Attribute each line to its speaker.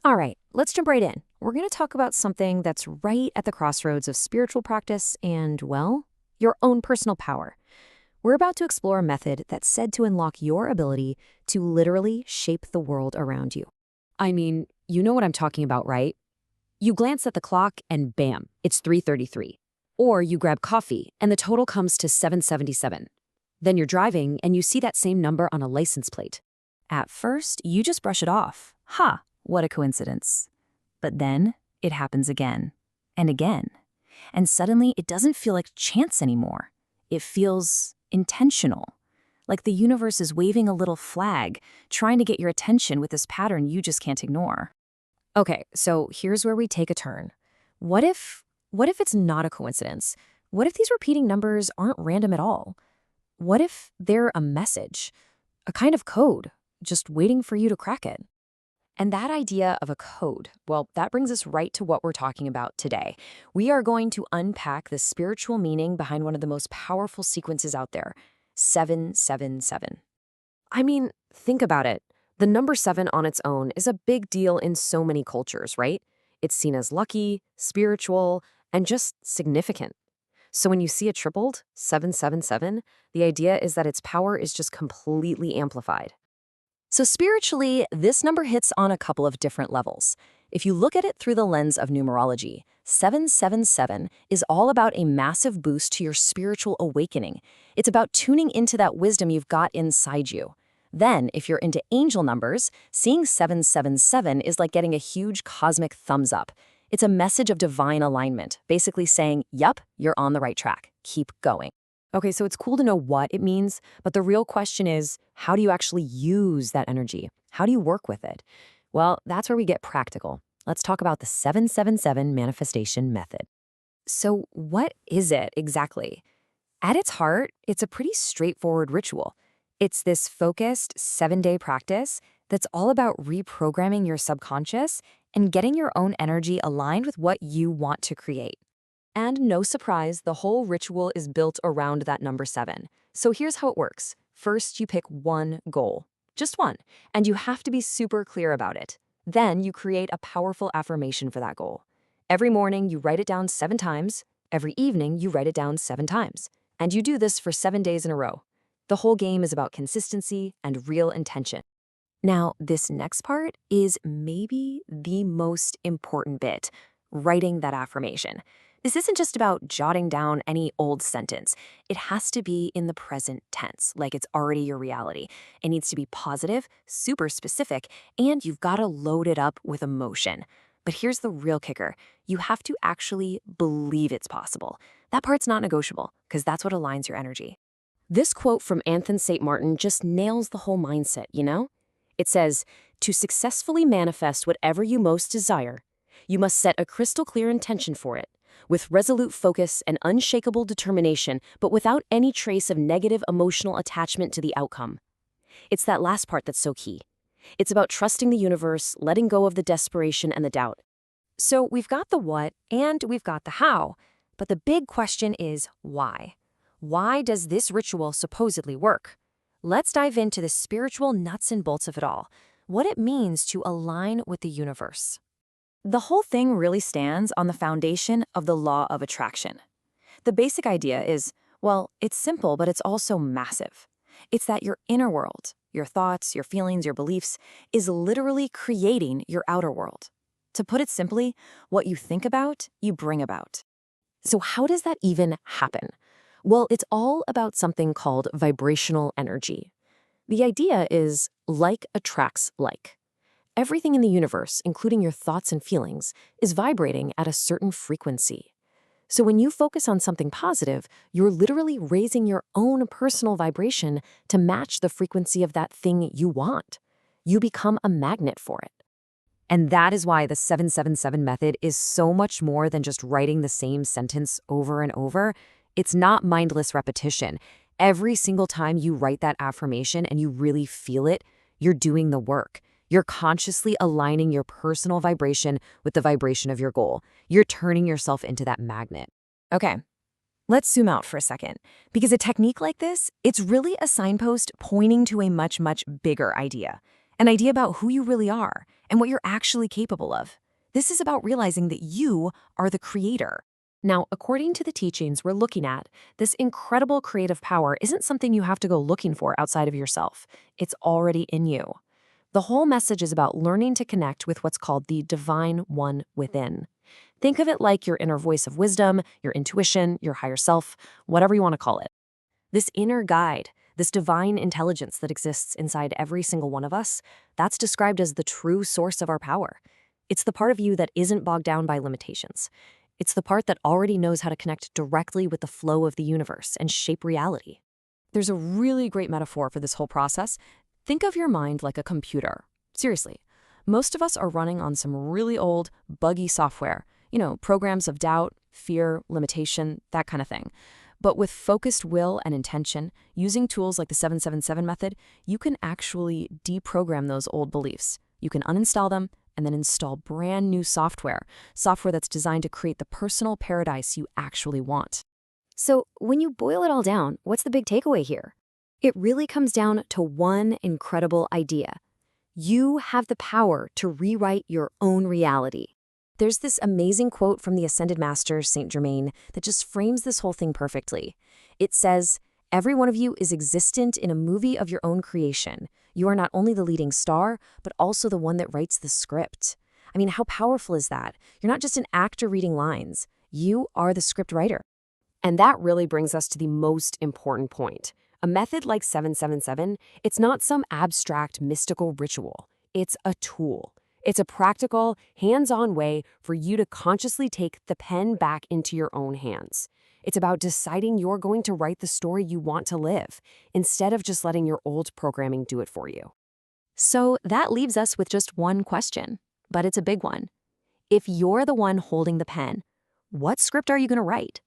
Speaker 1: All right, let's jump right in. We're going to talk about something that's right at the crossroads of spiritual practice and, well, your own personal power. We're about to explore a method that's said to unlock your ability to literally shape the world around you. I mean, you know what I'm talking about, right? You glance at the clock and bam, it's 3:33. Or you grab coffee and the total comes to 777. Then you're driving and you see that same number on a license plate. At first, you just brush it off. Ha, what a coincidence. But then it happens again and again. And suddenly it doesn't feel like chance anymore. It feels intentional. Like the universe is waving a little flag, trying to get your attention with this pattern you just can't ignore. Okay, so here's where we take a turn. What if it's not a coincidence? What if these repeating numbers aren't random at all? What if they're a message, a kind of code, just waiting for you to crack it? And that idea of a code, well, that brings us right to what we're talking about today. We are going to unpack the spiritual meaning behind one of the most powerful sequences out there, 777. I mean, think about it. The number 7 on its own is a big deal in so many cultures, right? It's seen as lucky, spiritual, and just significant. So when you see it tripled, 777, the idea is that its power is just completely amplified. So spiritually, this number hits on a couple of different levels. If you look at it through the lens of numerology, 777 is all about a massive boost to your spiritual awakening. It's about tuning into that wisdom you've got inside you. Then, if you're into angel numbers, seeing 777 is like getting a huge cosmic thumbs up. It's a message of divine alignment, basically saying, yup, you're on the right track. Keep going. Okay, so it's cool to know what it means, but the real question is, how do you actually use that energy? How do you work with it? Well, that's where we get practical. Let's talk about the 777 manifestation method. So what is it exactly? At its heart, it's a pretty straightforward ritual. It's this focused 7-day practice that's all about reprogramming your subconscious and getting your own energy aligned with what you want to create. And no surprise, the whole ritual is built around that number 7. So here's how it works. First, you pick one goal, just one, and you have to be super clear about it. Then you create a powerful affirmation for that goal. Every morning, you write it down 7 times. Every evening, you write it down 7 times. And you do this for 7 days in a row. The whole game is about consistency and real intention. Now, this next part is maybe the most important bit, writing that affirmation. This isn't just about jotting down any old sentence. It has to be in the present tense, like it's already your reality. It needs to be positive, super specific, and you've got to load it up with emotion. But here's the real kicker. You have to actually believe it's possible. That part's not negotiable, because that's what aligns your energy. This quote from Anthony St. Martin just nails the whole mindset, you know? It says, "To successfully manifest whatever you most desire, you must set a crystal clear intention for it, with resolute focus and unshakable determination, but without any trace of negative emotional attachment to the outcome." It's that last part that's so key. It's about trusting the universe, letting go of the desperation and the doubt. So we've got the what and we've got the how, but the big question is why? Why does this ritual supposedly work? Let's dive into the spiritual nuts and bolts of it all, what it means to align with the universe. The whole thing really stands on the foundation of the law of attraction. The basic idea is, well, it's simple, but it's also massive. It's that your inner world, your thoughts, your feelings, your beliefs, is literally creating your outer world. To put it simply, what you think about, you bring about. So how does that even happen? Well, it's all about something called vibrational energy. The idea is like attracts like. Everything in the universe, including your thoughts and feelings, is vibrating at a certain frequency. So when you focus on something positive, you're literally raising your own personal vibration to match the frequency of that thing you want. You become a magnet for it. And that is why the 777 method is so much more than just writing the same sentence over and over. It's not mindless repetition. Every single time you write that affirmation and you really feel it, you're doing the work. You're consciously aligning your personal vibration with the vibration of your goal. You're turning yourself into that magnet. Okay, let's zoom out for a second, because a technique like this, it's really a signpost pointing to a much, much bigger idea. an idea about who you really are and what you're actually capable of. This is about realizing that you are the creator. Now, according to the teachings we're looking at, this incredible creative power isn't something you have to go looking for outside of yourself. It's already in you. The whole message is about learning to connect with what's called the divine one within. Think of it like your inner voice of wisdom, your intuition, your higher self, whatever you want to call it. This inner guide, this divine intelligence that exists inside every single one of us, that's described as the true source of our power. It's the part of you that isn't bogged down by limitations. It's the part that already knows how to connect directly with the flow of the universe and shape reality. There's a really great metaphor for this whole process. Think of your mind like a computer. Seriously, most of us are running on some really old, buggy software. Programs of doubt, fear, limitation, that kind of thing. But with focused will and intention, using tools like the 777 method, you can actually deprogram those old beliefs. You can uninstall them and then install brand new software that's designed to create the personal paradise you actually want. So when you boil it all down, what's the big takeaway here? It really comes down to one incredible idea. You have the power to rewrite your own reality. There's this amazing quote from the Ascended Master, Saint Germain, that just frames this whole thing perfectly. It says, "Every one of you is existent in a movie of your own creation. You are not only the leading star, but also the one that writes the script." I mean, how powerful is that? You're not just an actor reading lines. You are the script writer. And that really brings us to the most important point. A method like 777, it's not some abstract mystical ritual. It's a tool. It's a practical, hands-on way for you to consciously take the pen back into your own hands. It's about deciding you're going to write the story you want to live, instead of just letting your old programming do it for you. So that leaves us with just one question, but it's a big one. If you're the one holding the pen, what script are you going to write?